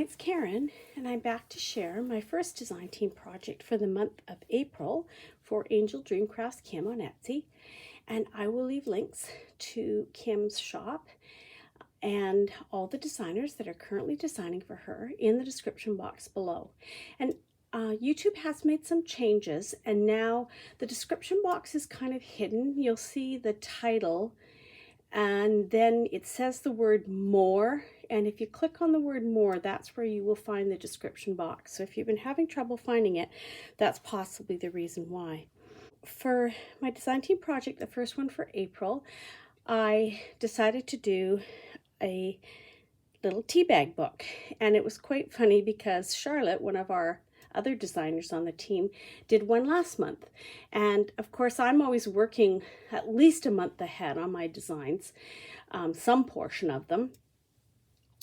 it's Karen, and I'm back to share my first design team project for the month of April for AngeldreamCraftsKim on Etsy. And I will leave links to Kim's shop and all the designers that are currently designing for her in the description box below. And YouTube has made some changes, and now the description box is kind of hidden. You'll see the title, and then it says the word more, and if you click on the word more, that's where you will find the description box. So if you've been having trouble finding it, that's possibly the reason why. For my design team project, the first one for April, I decided to do a little tea bag book, and it was quite funny because Charlotte, one of our other designers on the team, did one last month, and of course I'm always working at least a month ahead on my designs, some portion of them.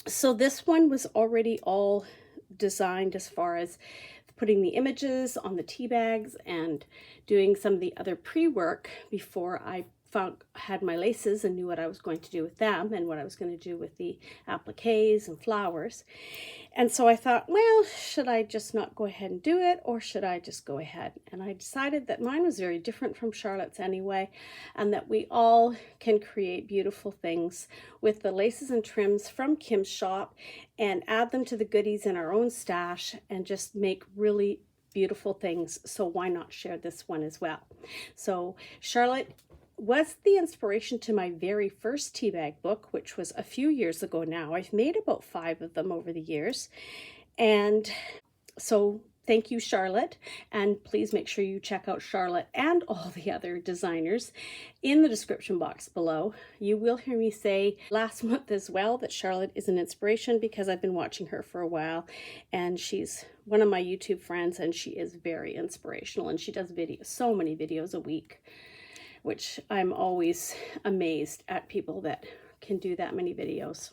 So this one was already all designed as far as putting the images on the tea bags and doing some of the other pre-work before I had my laces and knew what I was going to do with them and what I was going to do with the appliques and flowers. And so I thought, well, should I just not go ahead and do it, or should I just go ahead? And I decided that mine was very different from Charlotte's anyway, and that we all can create beautiful things with the laces and trims from Kim's shop and add them to the goodies in our own stash and just make really beautiful things. So why not share this one as well? So Charlotte was the inspiration to my very first tea bag book, which was a few years ago now. I've made about 5 of them over the years. And so thank you, Charlotte. And please make sure you check out Charlotte and all the other designers in the description box below. You will hear me say last month as well that Charlotte is an inspiration because I've been watching her for a while, and she's one of my YouTube friends, and she is very inspirational, and she does videos, so many videos a week, which I'm always amazed at people that can do that many videos.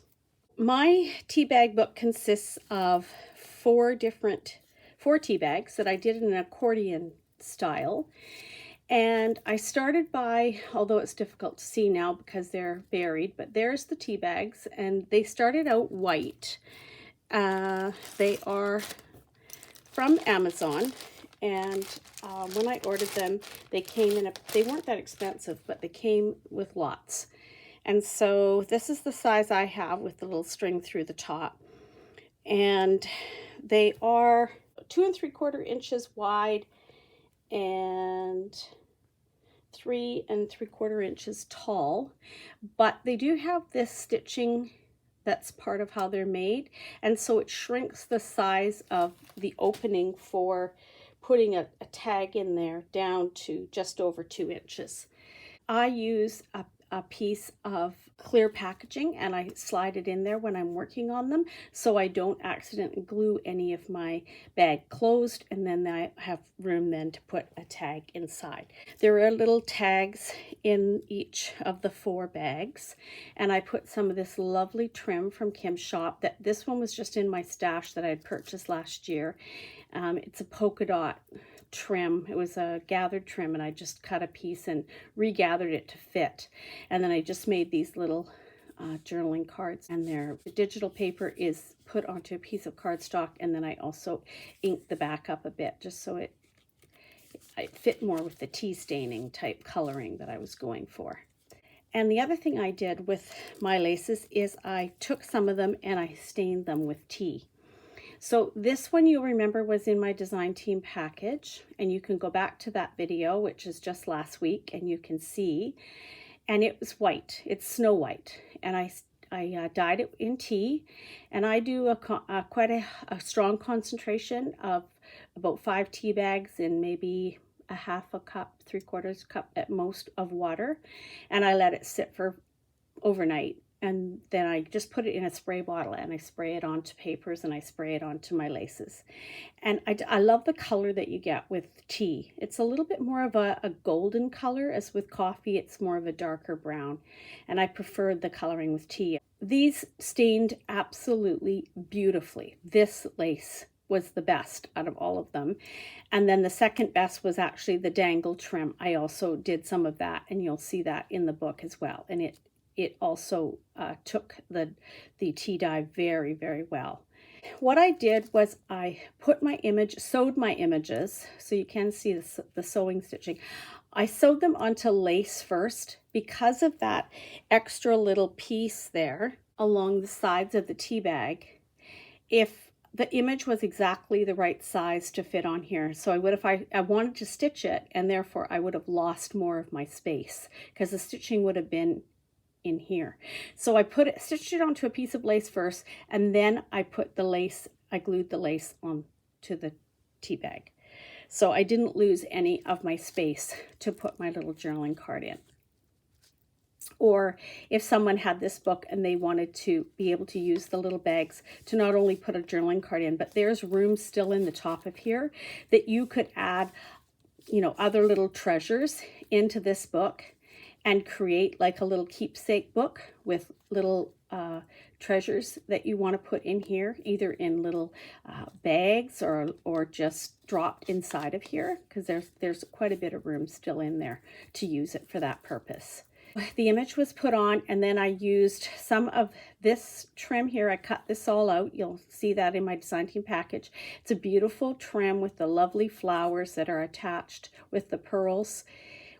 My tea bag book consists of 4 tea bags that I did in an accordion style. And I started by, although it's difficult to see now because they're buried, but there's the tea bags, and they started out white. They are from Amazon. And when I ordered them, they came in they weren't that expensive, but they came with lots. And so this is the size I have with the little string through the top. And they are 2 3/4 inches wide and 3 3/4 inches tall. But they do have this stitching that's part of how they're made. And so it shrinks the size of the opening for putting a tag in there down to just over 2 inches. I use a piece of clear packaging, and I slide it in there when I'm working on them so I don't accidentally glue any of my bag closed, and then I have room then to put a tag inside. There are little tags in each of the 4 bags, and I put some of this lovely trim from Kim's shop. This one was just in my stash that I had purchased last year. It's a polka dot trim. It was a gathered trim, and I just cut a piece and regathered it to fit. And then I just made these little journaling cards, and the digital paper is put onto a piece of cardstock, and then I also inked the back up a bit just so it fit more with the tea staining type coloring that I was going for. And the other thing I did with my laces is I took some of them and I stained them with tea. So this one, you'll remember, was in my design team package, and you can go back to that video, which is just last week, and you can see, and it was white. It's Snow White, and I dyed it in tea, and I do quite a strong concentration of about 5 tea bags in maybe a 1/2 cup, 3/4 cup at most of water, and I let it sit for overnight. And then I just put it in a spray bottle, and I spray it onto papers, and I spray it onto my laces. And I love the color that you get with tea. It's a little bit more of a golden color, as with coffee it's more of a darker brown. And I preferred the coloring with tea. These stained absolutely beautifully. This lace was the best out of all of them. And then the second best was actually the dangle trim. I also did some of that, and you'll see that in the book as well. And it also took the tea dye very, very well. What I did was I sewed my images, so you can see the sewing stitching. I sewed them onto lace first because of that extra little piece there along the sides of the tea bag. If the image was exactly the right size to fit on here, so I wanted to stitch it, and therefore I would have lost more of my space because the stitching would have been in here. So I stitched it onto a piece of lace first, and then I glued the lace onto the tea bag. So I didn't lose any of my space to put my little journaling card in. Or if someone had this book and they wanted to be able to use the little bags to not only put a journaling card in, but there's room still in the top of here that you could add, other little treasures into this book and create like a little keepsake book with little treasures that you want to put in here, either in little bags or just dropped inside of here, because there's quite a bit of room still in there to use it for that purpose. The image was put on, and then I used some of this trim here. I cut this all out. You'll see that in my design team package. It's a beautiful trim with the lovely flowers that are attached with the pearls,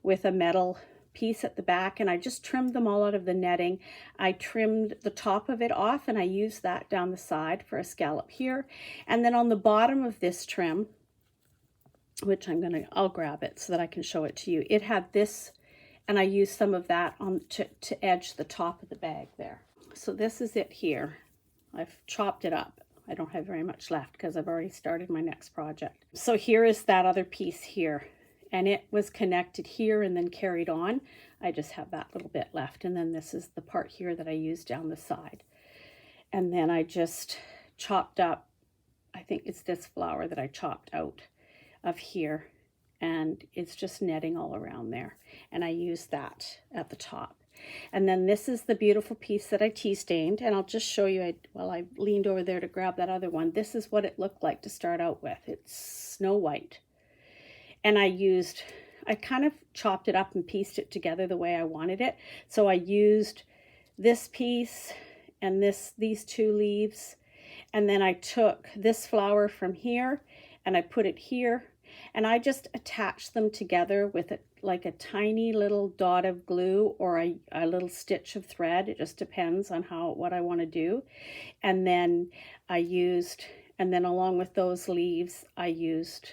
with a metal piece at the back, and I just trimmed them all out of the netting. I trimmed the top of it off, and I used that down the side for a scallop here. And then on the bottom of this trim, which I'll grab it so that I can show it to you. It had this, and I used some of that to edge the top of the bag there. So this is it here. I've chopped it up. I don't have very much left because I've already started my next project. So here is that other piece here, and it was connected here and then carried on. I just have that little bit left, and then this is the part here that I used down the side. And then I just chopped up, I think it's this flower that I chopped out of here, and it's just netting all around there, and I used that at the top. And then this is the beautiful piece that I tea stained, and I'll just show you while I leaned over there to grab that other one. This is what it looked like to start out with. It's snow white, and I kind of chopped it up and pieced it together the way I wanted it. So I used this piece and these two leaves, and then I took this flower from here and I put it here, and I just attached them together with like a tiny little dot of glue or a little stitch of thread. It just depends on what I want to do. And then along with those leaves, I used,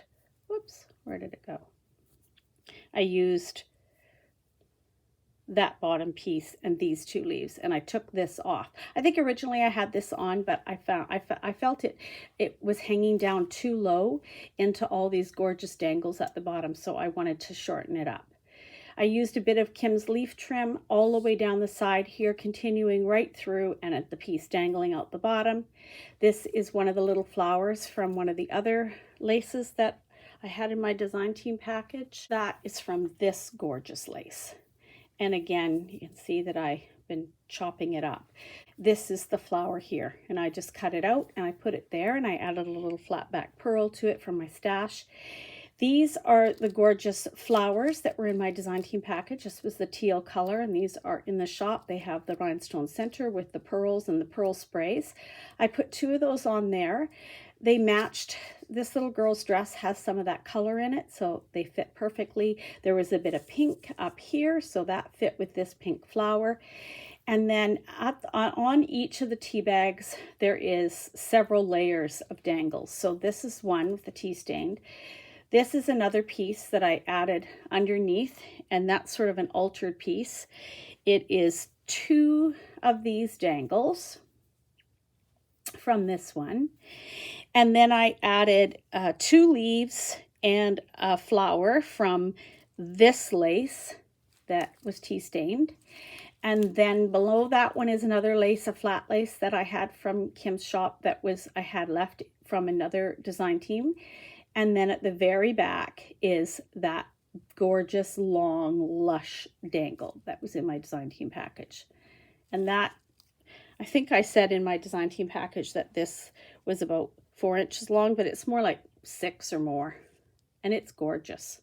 whoops, where did it go? I used that bottom piece and these two leaves, and I took this off. I think originally I had this on, but I felt it was hanging down too low into all these gorgeous dangles at the bottom, so I wanted to shorten it up. I used a bit of Kim's leaf trim all the way down the side here, continuing right through, and at the piece dangling out the bottom. This is one of the little flowers from one of the other laces that I had in my design team package. That is from this gorgeous lace. And again, you can see that I've been chopping it up. This is the flower here, and I just cut it out and I put it there, and I added a little flat back pearl to it from my stash. These are the gorgeous flowers that were in my design team package. This was the teal color, and these are in the shop. They have the rhinestone center with the pearls and the pearl sprays. I put two of those on there. They matched. This little girl's dress has some of that color in it, so they fit perfectly. There was a bit of pink up here, so that fit with this pink flower. And then on each of the tea bags, there is several layers of dangles. So this is one with the tea stained. This is another piece that I added underneath, and that's sort of an altered piece. It is two of these dangles from this one. And then I added two leaves and a flower from this lace that was tea stained. And then below that one is another lace, a flat lace that I had from Kim's shop I had left from another design team. And then at the very back is that gorgeous, long, lush dangle that was in my design team package. And that, I think I said in my design team package that this was about 4 inches long, but it's more like 6 or more. And it's gorgeous.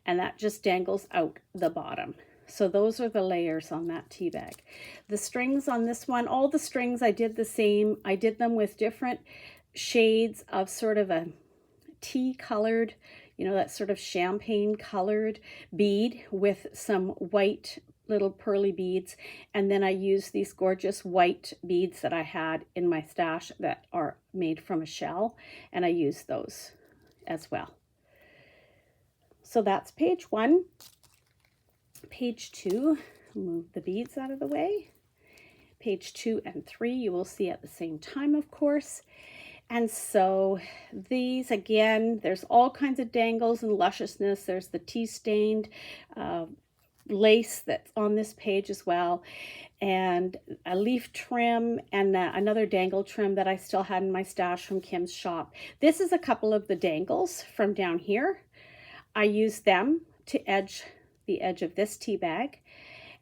And that just dangles out the bottom. So those are the layers on that tea bag. The strings on this one, all the strings I did the same. I did them with different shades of sort of a tea colored, you know, that sort of champagne colored bead with some white little pearly beads. And then I used these gorgeous white beads that I had in my stash that are made from a shell, and I used those as well. So that's page 1. Page 2, move the beads out of the way. Page 2 and 3 you will see at the same time, of course. And so these, again, there's all kinds of dangles and lusciousness. There's the tea stained lace that's on this page as well, and a leaf trim, and another dangle trim that I still had in my stash from Kim's shop. This is a couple of the dangles from down here. I used them to edge the edge of this tea bag.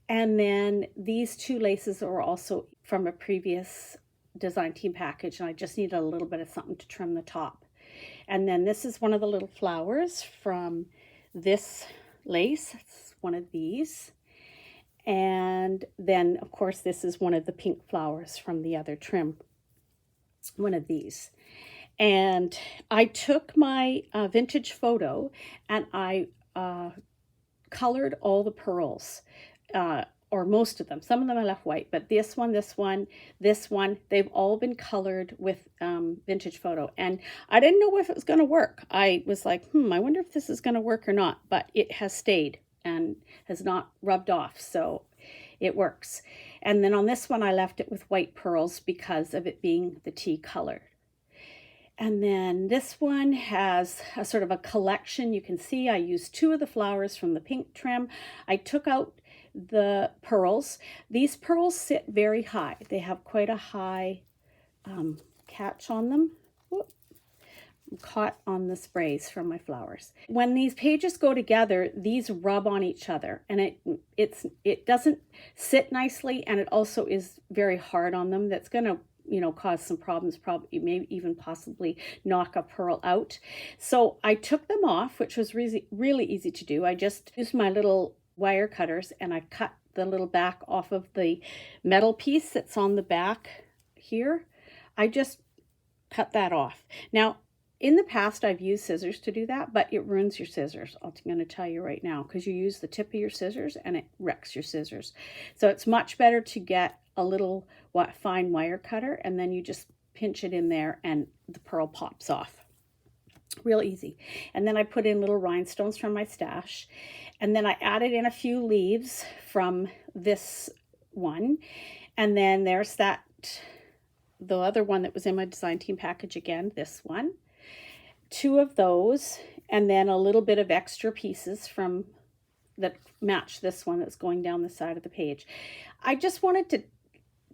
And then these 2 laces are also from a previous design team package, and I just needed a little bit of something to trim the top. And then this is one of the little flowers from this lace. It's one of these. And then, of course, this is one of the pink flowers from the other trim, one of these. And I took my vintage photo and I colored all the pearls, or most of them. Some of them I left white, but this one, they've all been colored with vintage photo. And I didn't know if it was going to work. I was like, I wonder if this is going to work or not, but it has stayed and has not rubbed off, so it works. And then on this one, I left it with white pearls because of it being the tea color. And then this one has a sort of a collection. You can see I used 2 of the flowers from the pink trim. I took out the pearls. These pearls sit very high. They have quite a high catch on them. Whoop. I'm caught on the sprays from my flowers. When these pages go together, these rub on each other, and it doesn't sit nicely, and it also is very hard on them. That's going to, you know, cause some problems, probably maybe even possibly knock a pearl out. So I took them off, which was really easy to do. I just used my little wire cutters and I cut the little back off of the metal piece that's on the back here. I just cut that off. Now, in the past, I've used scissors to do that, but it ruins your scissors. I'm going to tell you right now, because you use the tip of your scissors and it wrecks your scissors. So it's much better to get a little fine wire cutter, and then you just pinch it in there and the pearl pops off. Real easy. And then I put in little rhinestones from my stash, and then I added in a few leaves from this one, and then there's the other one that was in my design team package again, this one. 2 of those, and then a little bit of extra pieces from that match this one that's going down the side of the page. I just wanted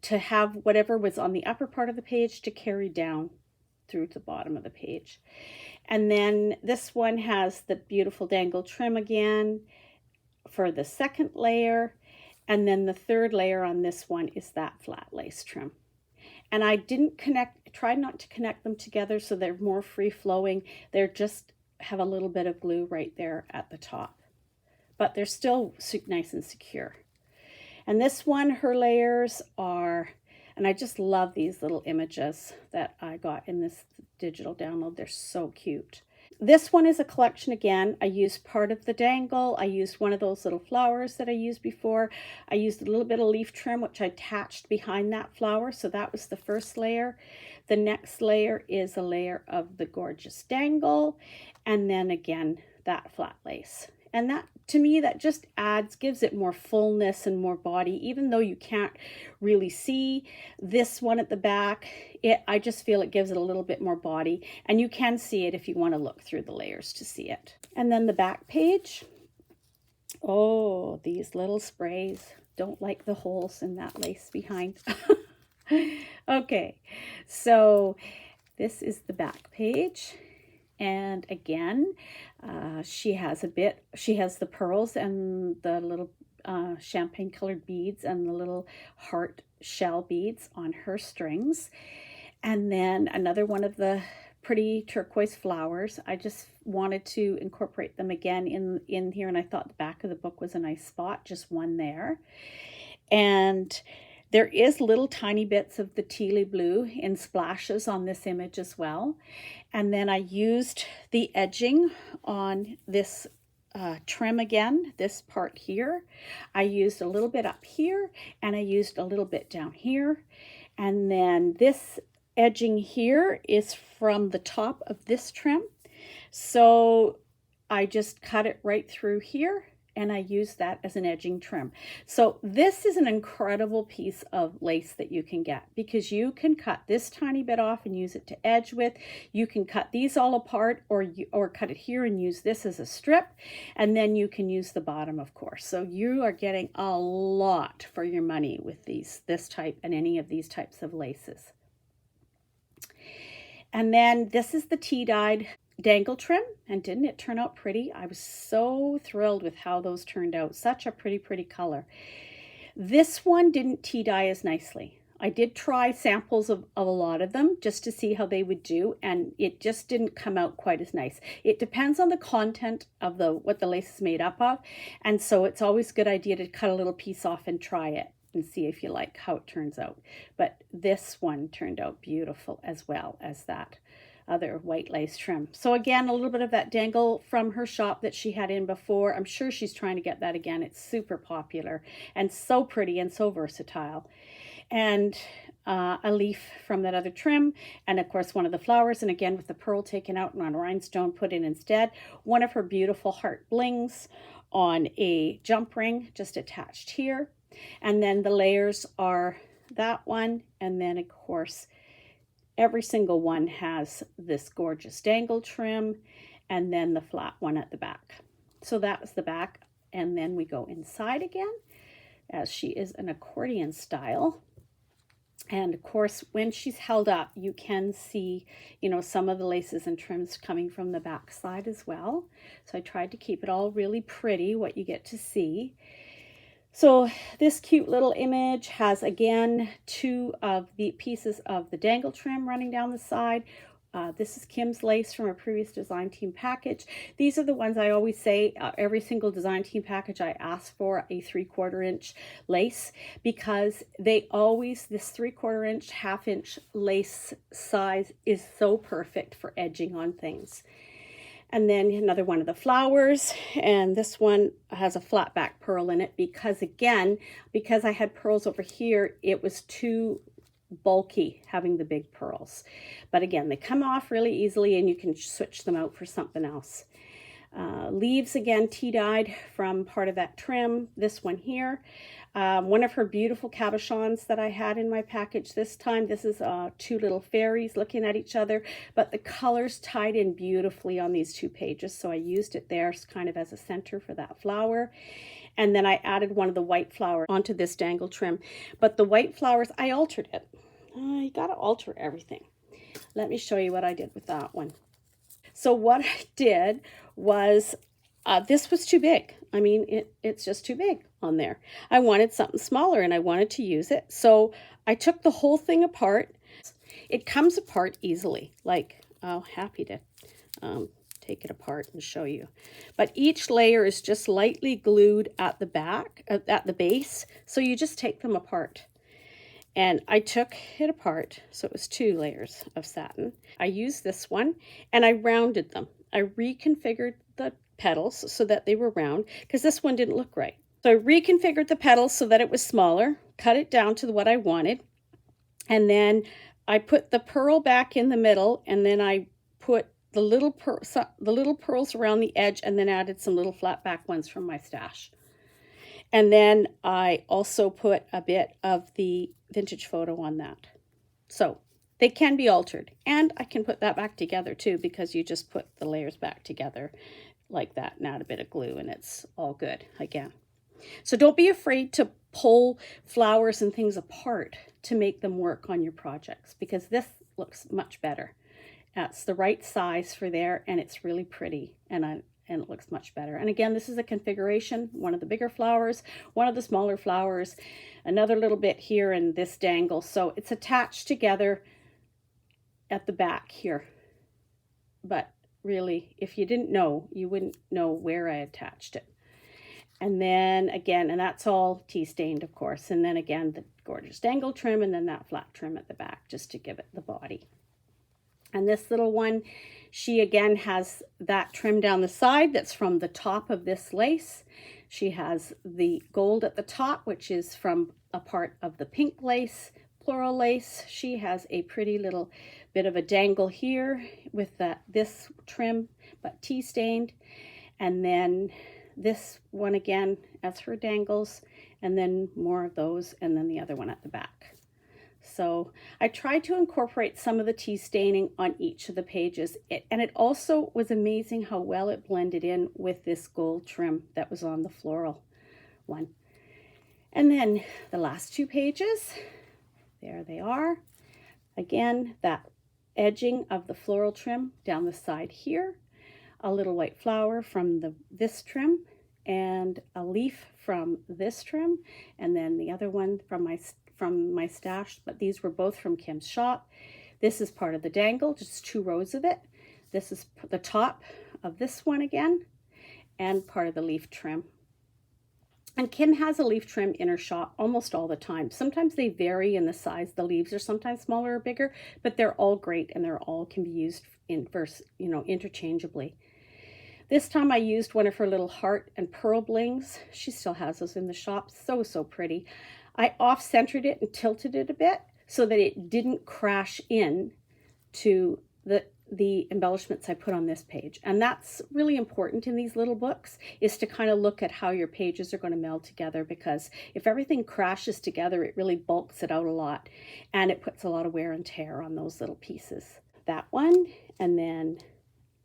to have whatever was on the upper part of the page to carry down through to the bottom of the page. And then this one has the beautiful dangle trim again for the second layer, and then the third layer on this one is that flat lace trim. And I tried not to connect them together so they're more free-flowing. They're just have a little bit of glue right there at the top, but they're still nice and secure. And this one, her layers are, and I just love these little images that I got in this digital download. They're so cute. This one is a collection again. I used part of the dangle. I used one of those little flowers that I used before. I used a little bit of leaf trim, which I attached behind that flower. So that was the first layer. The next layer is a layer of the gorgeous dangle. And then again, that flat lace. And that, to me, that just gives it more fullness and more body, even though you can't really see this one at the back. I just feel it gives it a little bit more body, and you can see it if you want to look through the layers to see it. And then the back page. Oh, these little sprays. Don't like the holes in that lace behind. Okay, so this is the back page. And again, she has the pearls and the little champagne colored beads and the little heart shell beads on her strings. And then another one of the pretty turquoise flowers. I just wanted to incorporate them again in here, and I thought the back of the book was a nice spot, just one there. And there is little tiny bits of the tealy blue in splashes on this image as well. And then I used the edging on this trim again, this part here. I used a little bit up here, and I used a little bit down here. And then this edging here is from the top of this trim. So I just cut it right through here, and I use that as an edging trim. So this is an incredible piece of lace that you can get, because you can cut this tiny bit off and use it to edge with. You can cut these all apart, or cut it here and use this as a strip, and then you can use the bottom, of course. So you are getting a lot for your money with this type and any of these types of laces. And then this is the tea-dyed dangle trim, and didn't it turn out pretty? I was so thrilled with how those turned out. Such a pretty color. This one didn't tea dye as nicely. I did try samples of a lot of them just to see how they would do, and it just didn't come out quite as nice. It depends on the content of what the lace is made up of, and so it's always a good idea to cut a little piece off and try it and see if you like how it turns out. But this one turned out beautiful as well as that other white lace trim. So again, a little bit of that dangle from her shop that she had in before. I'm sure she's trying to get that again. It's super popular and so pretty and so versatile. And a leaf from that other trim, and of course one of the flowers, and again with the pearl taken out and on a rhinestone put in instead. One of her beautiful heart blings on a jump ring just attached here. And then the layers are that one, and then of course every single one has this gorgeous dangle trim, and then the flat one at the back. So that was the back, and then we go inside again, as she is an accordion style. And of course, when she's held up, you can see, you know, some of the laces and trims coming from the back side as well. So I tried to keep it all really pretty, what you get to see. So this cute little image has, again, two of the pieces of the dangle trim running down the side. This is Kim's lace from a previous design team package. These are the ones I always say, every single design team package I ask for a 3/4 inch lace, because they always, this 3/4 inch, 1/2 inch lace size is so perfect for edging on things. And then another one of the flowers, and this one has a flat back pearl in it because, again, because I had pearls over here, it was too bulky having the big pearls. But again, they come off really easily, and you can switch them out for something else. Leaves, again, tea-dyed from part of that trim. This one here. One of her beautiful cabochons that I had in my package this time. This is two little fairies looking at each other, but the colors tied in beautifully on these two pages, so I used it there kind of as a center for that flower. And then I added one of the white flowers onto this dangle trim. But the white flowers, I altered it. You got to alter everything. Let me show you what I did with that one. So what I did was, this was too big. I mean, it's just too big on there. I wanted something smaller, and I wanted to use it. So I took the whole thing apart. It comes apart easily. Like, oh, happy to take it apart and show you. But each layer is just lightly glued at the back, at the base. So you just take them apart. And I took it apart, so it was 2 layers of satin. I used this one, and I rounded them. I reconfigured the petals so that they were round, because this one didn't look right. So I reconfigured the petals so that it was smaller, cut it down to what I wanted, and then I put the pearl back in the middle, and then I put the little pearls around the edge, and then added some little flat back ones from my stash. And then I also put a bit of the vintage photo on that. So they can be altered, and I can put that back together too, because you just put the layers back together like that and add a bit of glue, and it's all good again. So don't be afraid to pull flowers and things apart to make them work on your projects, because this looks much better. It's the right size for there, and it's really pretty, and it looks much better. And again, this is a configuration, one of the bigger flowers, one of the smaller flowers, another little bit here, and this dangle. So it's attached together at the back here. but really, if you didn't know, you wouldn't know where I attached it. And then again, and that's all tea stained, of course. And then again, the gorgeous dangle trim, and then that flat trim at the back, just to give it the body. And this little one, she again has that trim down the side that's from the top of this lace. She has the gold at the top, which is from a part of the pink lace, floral lace. She has a pretty little bit of a dangle here with this trim, but tea stained. And then this one again as her dangles, and then more of those, and then the other one at the back. So I tried to incorporate some of the tea staining on each of the pages, and it also was amazing how well it blended in with this gold trim that was on the floral one. And then the last two pages, there they are. Again, that edging of the floral trim down the side here, a little white flower from this trim, and a leaf from this trim, and then the other one from my stash, but these were both from Kim's shop. This is part of the dangle, just 2 rows of it. This is the top of this one again, and part of the leaf trim. And Kim has a leaf trim in her shop almost all the time. Sometimes they vary in the size. The leaves are sometimes smaller or bigger, but they're all great, and they're all can be used interchangeably. This time I used one of her little heart and pearl blings. She still has those in the shop. So pretty. I off-centered it and tilted it a bit so that it didn't crash in to the embellishments I put on this page. And that's really important in these little books, is to kind of look at how your pages are going to meld together, because if everything crashes together, it really bulks it out a lot, and it puts a lot of wear and tear on those little pieces. That one, and then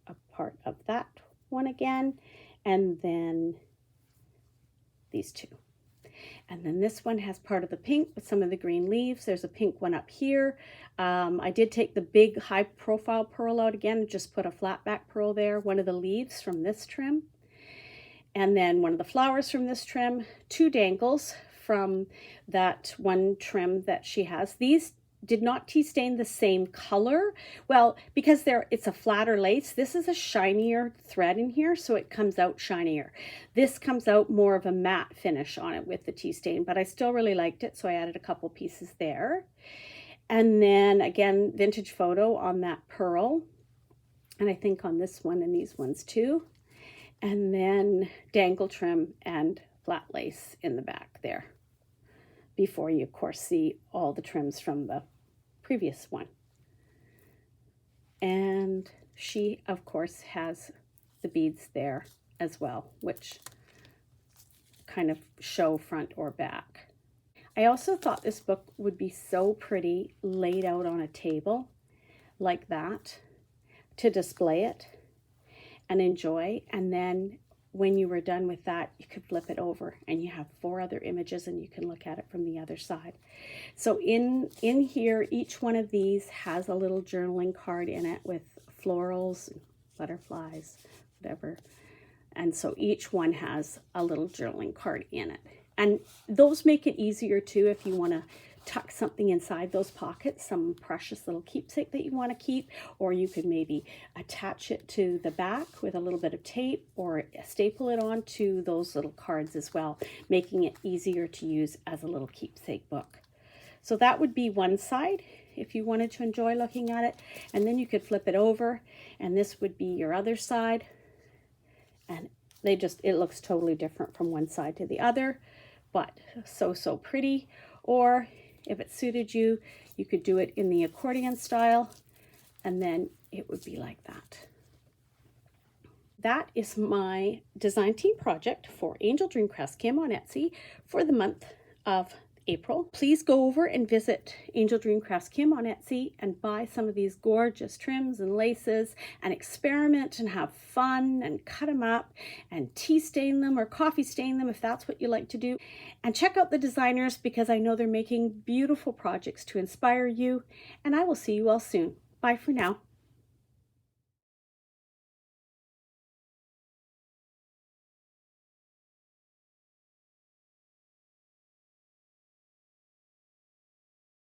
a part of that one again, and then these two. And then this one has part of the pink with some of the green leaves. There's a pink one up here. I did take the big high profile pearl out again, just put a flat back pearl there, one of the leaves from this trim, and then one of the flowers from this trim, 2 dangles from that one trim that she has. These did not tea stain the same color. Well, because it's a flatter lace, this is a shinier thread in here, so it comes out shinier. This comes out more of a matte finish on it with the tea stain, but I still really liked it, so I added a couple pieces there. And then again, vintage photo on that pearl, and I think on this one and these ones too. And then dangle trim and flat lace in the back there, before you, of course, see all the trims from the previous one. And she, of course, has the beads there as well, which kind of show front or back. I also thought this book would be so pretty laid out on a table like that, to display it and enjoy. And then when you were done with that, you could flip it over and you have 4 other images, and you can look at it from the other side. So in here, each one of these has a little journaling card in it with florals, butterflies, whatever. And so each one has a little journaling card in it. And those make it easier too if you want to tuck something inside those pockets, some precious little keepsake that you want to keep, or you could maybe attach it to the back with a little bit of tape, or staple it onto those little cards as well, making it easier to use as a little keepsake book. So that would be one side if you wanted to enjoy looking at it, and then you could flip it over, and this would be your other side, and it looks totally different from one side to the other, but so pretty. Or if it suited you, you could do it in the accordion style, and then it would be like that. That is my design team project for AngeldreamCraftsKim on Etsy for the month of April. Please go over and visit AngeldreamCraftsKim on Etsy and buy some of these gorgeous trims and laces, and experiment and have fun and cut them up and tea stain them or coffee stain them if that's what you like to do. And check out the designers, because I know they're making beautiful projects to inspire you, and I will see you all soon. Bye for now.